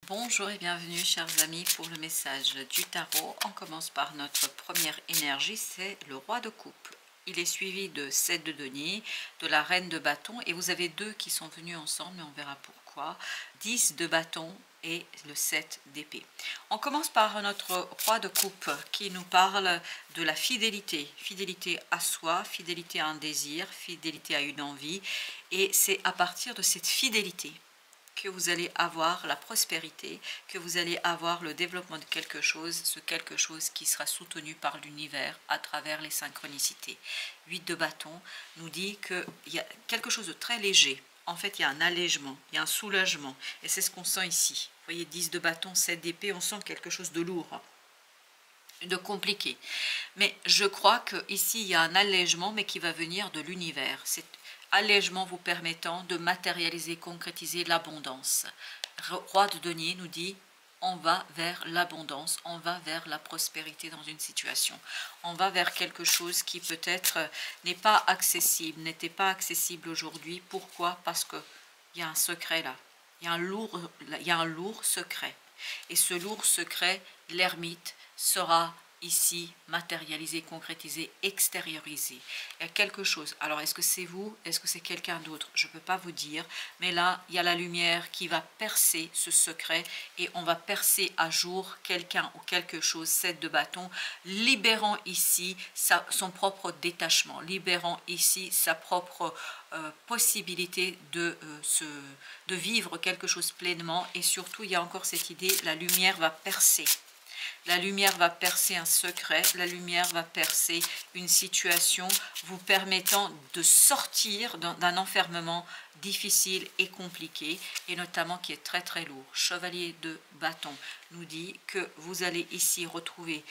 Bonjour et bienvenue chers amis pour le message du tarot. On commence par notre première énergie, c'est le roi de coupe. Il est suivi de 7 de denier, de la reine de bâton et vous avez deux qui sont venus ensemble, mais on verra pourquoi. 10 de bâton et le 7 d'épée. On commence par notre roi de coupe qui nous parle de la fidélité. Fidélité à soi, fidélité à un désir, fidélité à une envie. Et c'est à partir de cette fidélité que vous allez avoir la prospérité, que vous allez avoir le développement de quelque chose, ce quelque chose qui sera soutenu par l'univers à travers les synchronicités. 8 de bâton nous dit qu'il y a quelque chose de très léger. En fait, il y a un allègement, il y a un soulagement. Et c'est ce qu'on sent ici. Vous voyez, 10 de bâton, 7 d'épée, on sent quelque chose de lourd, de compliqué. Mais je crois qu'ici, il y a un allègement, mais qui va venir de l'univers. C'est allègement vous permettant de matérialiser, concrétiser l'abondance. Roi de denier nous dit, on va vers l'abondance, on va vers la prospérité dans une situation. On va vers quelque chose qui peut-être n'est pas accessible, n'était pas accessible aujourd'hui. Pourquoi? Parce qu'il y a un secret là. Il y a un lourd secret. Et ce lourd secret, l'ermite, sera ici matérialisé, concrétisé, extériorisé. Il y a quelque chose. Alors, est-ce que c'est vous? Est-ce que c'est quelqu'un d'autre? Je ne peux pas vous dire. Mais là, il y a la lumière qui va percer ce secret et on va percer à jour quelqu'un ou quelque chose, 7 de bâton, libérant ici son propre détachement, libérant ici sa propre possibilité de vivre quelque chose pleinement. Et surtout, il y a encore cette idée, la lumière va percer. La lumière va percer un secret, la lumière va percer une situation vous permettant de sortir d'un enfermement difficile et compliqué, et notamment qui est très très lourd. Chevalier de bâton nous dit que vous allez ici retrouver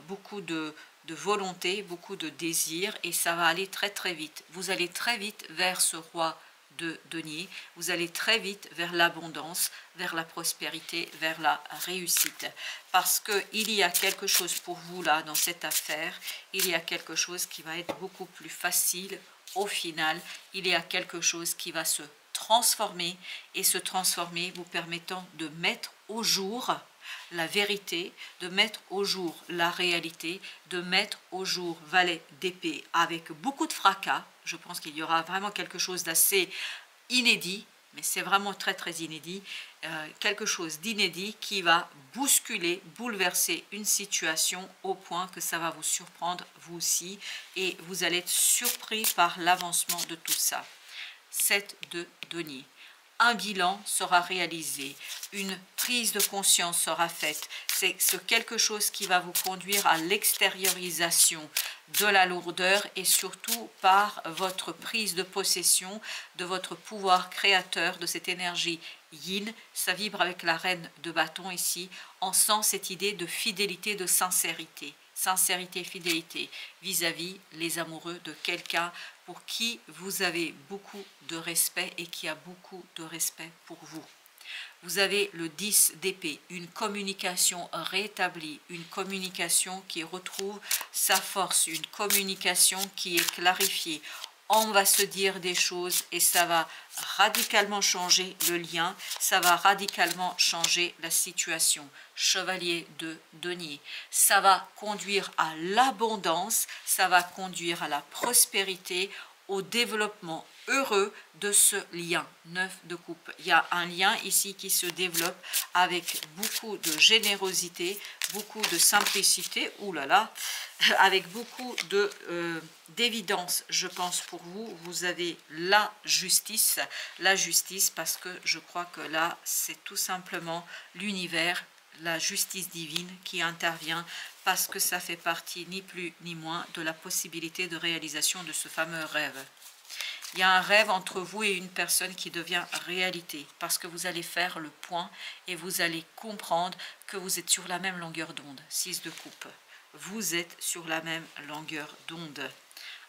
beaucoup de volonté, beaucoup de désir, et ça va aller très très vite. Vous allez très vite vers ce roi de denier, vous allez très vite vers l'abondance, vers la prospérité, vers la réussite. Parce qu'il y a quelque chose pour vous là, dans cette affaire, il y a quelque chose qui va être beaucoup plus facile au final. Il y a quelque chose qui va se transformer et se transformer vous permettant de mettre au jour la vérité, de mettre au jour la réalité, de mettre au jour valet d'épée avec beaucoup de fracas. Je pense qu'il y aura vraiment quelque chose d'assez inédit, mais c'est vraiment très très inédit, quelque chose d'inédit qui va bousculer, bouleverser une situation au point que ça va vous surprendre vous aussi et vous allez être surpris par l'avancement de tout ça. 7 de denier. Un bilan sera réalisé, une prise de conscience sera faite. C'est quelque chose qui va vous conduire à l'extériorisation de la lourdeur et surtout par votre prise de possession de votre pouvoir créateur, de cette énergie yin. Ça vibre avec la reine de bâton ici. On sent cette idée de fidélité, de sincérité. Sincérité, fidélité vis-à-vis les amoureux de quelqu'un pour qui vous avez beaucoup de respect et qui a beaucoup de respect pour vous. Vous avez le 10 d'épée, une communication rétablie, une communication qui retrouve sa force, une communication qui est clarifiée. On va se dire des choses et ça va radicalement changer le lien, ça va radicalement changer la situation. Chevalier de denier, ça va conduire à l'abondance, ça va conduire à la prospérité, au développement heureux de ce lien. 9 de coupe. Il y a un lien ici qui se développe avec beaucoup de générosité, beaucoup de simplicité, oulala, avec beaucoup d'évidence, je pense pour vous. Vous avez la justice parce que je crois que là, c'est tout simplement l'univers, la justice divine qui intervient parce que ça fait partie ni plus ni moins de la possibilité de réalisation de ce fameux rêve. Il y a un rêve entre vous et une personne qui devient réalité parce que vous allez faire le point et vous allez comprendre que vous êtes sur la même longueur d'onde. 6 de coupe. Vous êtes sur la même longueur d'onde.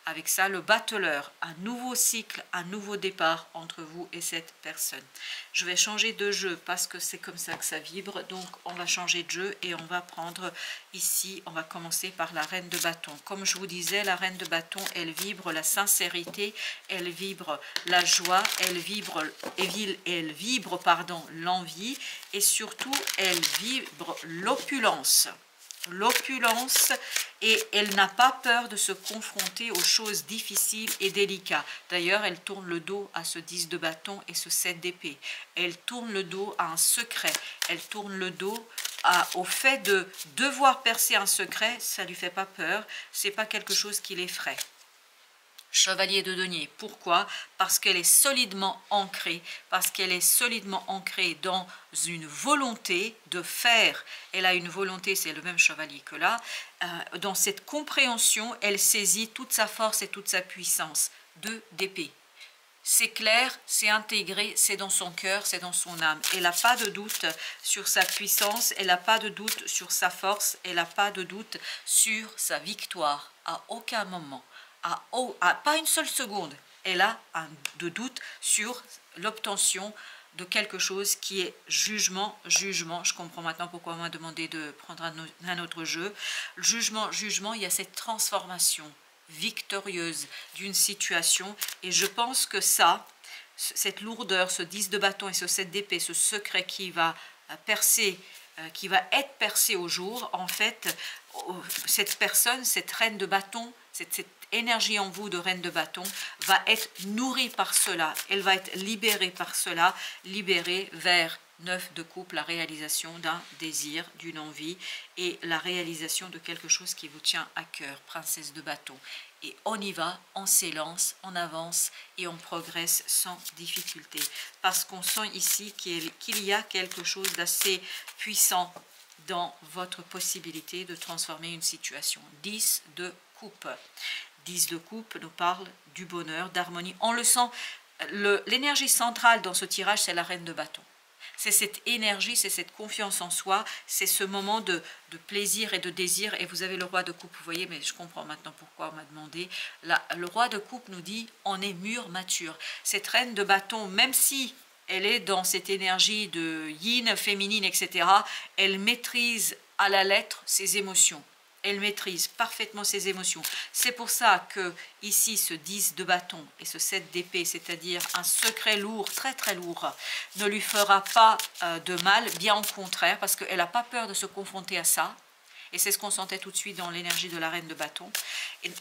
avec ça le battleur, un nouveau cycle, un nouveau départ entre vous et cette personne. Je vais changer de jeu parce que c'est comme ça que ça vibre, donc on va changer de jeu et on va prendre ici, on va commencer par la reine de bâton. Comme je vous disais, la reine de bâton, elle vibre la sincérité, elle vibre la joie, elle vibre pardon, l'envie et surtout elle vibre l'opulence. L'opulence, et elle n'a pas peur de se confronter aux choses difficiles et délicates. D'ailleurs, elle tourne le dos à ce 10 de bâton et ce 7 d'épée. Elle tourne le dos à un secret. Elle tourne le dos au fait de devoir percer un secret. Ça ne lui fait pas peur. C'est pas quelque chose qui l'effraie. Chevalier de denier, pourquoi? Parce qu'elle est solidement ancrée, parce qu'elle est solidement ancrée dans une volonté de faire. Elle a une volonté, c'est le même chevalier que là, dans cette compréhension, elle saisit toute sa force et toute sa puissance. 2 d'épée. C'est clair, c'est intégré, c'est dans son cœur, c'est dans son âme. Elle n'a pas de doute sur sa puissance, elle n'a pas de doute sur sa force, elle n'a pas de doute sur sa victoire, à aucun moment. Pas une seule seconde, elle a de doute sur l'obtention de quelque chose qui est jugement. Je comprends maintenant pourquoi on m'a demandé de prendre un autre jeu. Jugement, il y a cette transformation victorieuse d'une situation, et je pense que ça, cette lourdeur, ce 10 de bâton et ce 7 d'épée, ce secret qui va percer, qui va être percé au jour, en fait, cette personne, cette reine de bâton, cette énergie en vous de reine de bâton va être nourrie par cela, elle va être libérée par cela, libérée vers 9 de coupe, la réalisation d'un désir, d'une envie et la réalisation de quelque chose qui vous tient à cœur, princesse de bâton. Et on y va, on s'élance, on avance et on progresse sans difficulté. Parce qu'on sent ici qu'il y a quelque chose d'assez puissant dans votre possibilité de transformer une situation. 10 de coupe. 10 de coupe nous parle du bonheur, d'harmonie. On le sent, l'énergie centrale dans ce tirage, c'est la reine de bâton. C'est cette énergie, c'est cette confiance en soi, c'est ce moment de plaisir et de désir. Et vous avez le roi de coupe, vous voyez, mais je comprends maintenant pourquoi on m'a demandé. Là, le roi de coupe nous dit, on est mûr, mature. Cette reine de bâton, même si elle est dans cette énergie de yin, féminine, etc., elle maîtrise à la lettre ses émotions. Elle maîtrise parfaitement ses émotions. C'est pour ça que ici, ce 10 de bâton et ce 7 d'épée, c'est-à-dire un secret lourd, très très lourd, ne lui fera pas de mal, bien au contraire, parce qu'elle n'a pas peur de se confronter à ça. Et c'est ce qu'on sentait tout de suite dans l'énergie de la reine de bâton.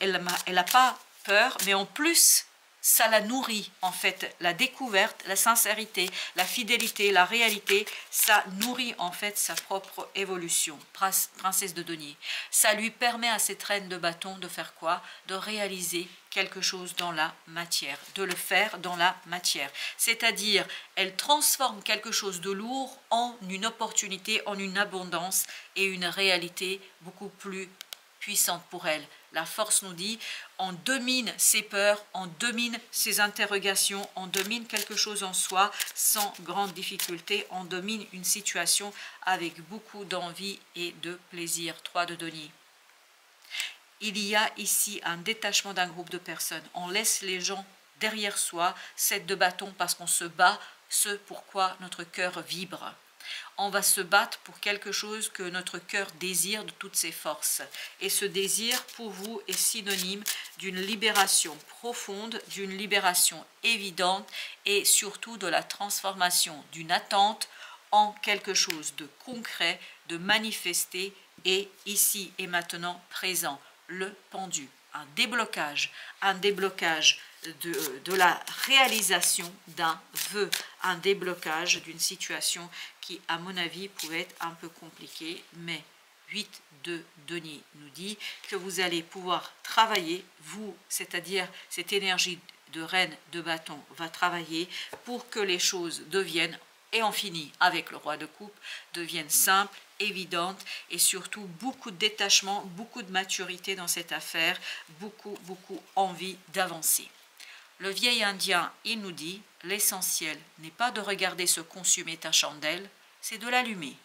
Elle n'a pas peur, mais en plus, ça la nourrit en fait, la découverte, la sincérité, la fidélité, la réalité, ça nourrit en fait sa propre évolution. Princesse de denier, ça lui permet à cette reine de bâton de faire quoi? De réaliser quelque chose dans la matière, de le faire dans la matière. C'est-à-dire, elle transforme quelque chose de lourd en une opportunité, en une abondance et une réalité beaucoup plus puissante pour elle. La force nous dit, on domine ses peurs, on domine ses interrogations, on domine quelque chose en soi sans grande difficulté, on domine une situation avec beaucoup d'envie et de plaisir. 3 de denier. Il y a ici un détachement d'un groupe de personnes. On laisse les gens derrière soi, 7 de bâton, parce qu'on se bat ce pourquoi notre cœur vibre. On va se battre pour quelque chose que notre cœur désire de toutes ses forces. Et ce désir, pour vous, est synonyme d'une libération profonde, d'une libération évidente et surtout de la transformation d'une attente en quelque chose de concret, de manifesté et ici et maintenant présent. Le pendu, un déblocage de la réalisation d'un vœu, un déblocage d'une situation qui, à mon avis, pouvait être un peu compliquée, mais 8 de denier nous dit que vous allez pouvoir travailler, vous, c'est-à-dire cette énergie de reine de bâton va travailler pour que les choses deviennent, et on finit avec le roi de coupe, deviennent simples, évidentes et surtout beaucoup de détachement, beaucoup de maturité dans cette affaire, beaucoup envie d'avancer. Le vieil indien, il nous dit, l'essentiel n'est pas de regarder se consumer ta chandelle, c'est de l'allumer,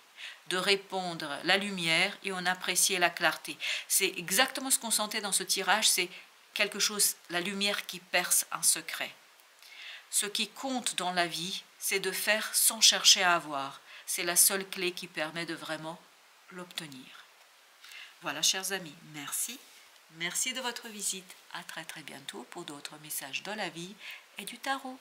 de répondre la lumière et on appréciait la clarté. C'est exactement ce qu'on sentait dans ce tirage, c'est quelque chose, la lumière qui perce un secret. Ce qui compte dans la vie, c'est de faire sans chercher à avoir. C'est la seule clé qui permet de vraiment l'obtenir. Voilà, chers amis, merci. Merci de votre visite. À très bientôt pour d'autres messages de la vie et du tarot.